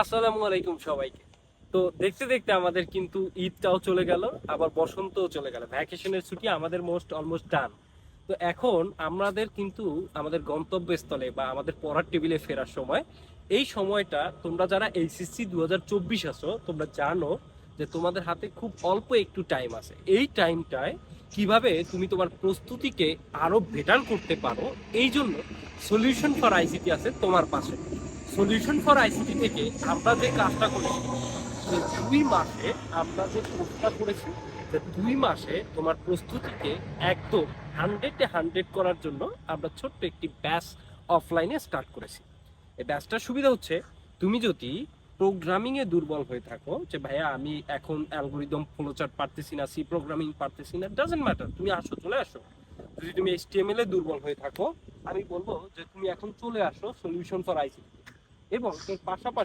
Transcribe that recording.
আসসালামু আলাইকুম সবাইকে। তো দেখতে দেখতে আমাদের কিন্তু ঈদটাও চলে গেল, আবার বসন্তও চলে গেল। ভ্যাকেশনের ছুটি আমাদের অলমোস্ট ডান। তো এখন আমাদের কিন্তু আমাদের গন্তব্যস্থলে বা আমাদের পড়ার টেবিলে ফেরার সময়, এই সময়টা তোমরা যারা এইচএসসি 2024 আছো তোমরা জানো যে তোমাদের হাতে খুব অল্প একটু টাইম আছে। এই টাইমটায় কিভাবে তুমি তোমার প্রস্তুতিকে আরো বেটার করতে পারো, এই জন্য সলিউশন ফর আইসিটি আছে তোমার পাশে। সলিউশন ফর আইসিটি থেকে আমরা যে কাজটা করেছি যে 2 মাসে, আমরা যে কোর্সটা করেছি যে 2 মাসে তোমার প্রস্তুতিকে একদম 100-100 করার জন্য আমরা ছোট্ট একটি ব্যাচ অফলাইনে স্টার্ট করেছি। এই ব্যাচটার সুবিধা হচ্ছে, তুমি যদি প্রোগ্রামিং এ দুর্বল হয়ে থাকো যে ভাইয়া আমি এখন অ্যালগোরিদম ফ্লোচার্ট পারতেছি না, সি প্রোগ্রামিং পারতেছি না, ডাজন্ট ম্যাটার, তুমি আসো, চলে আসো। যদি তুমি এইচটিএমএল এ দুর্বল হয়ে থাকো, আমি বলবো যে তুমি এখন চলে আসো সলিউশন ফর আইসিটি। এবং এর পাশাপাশি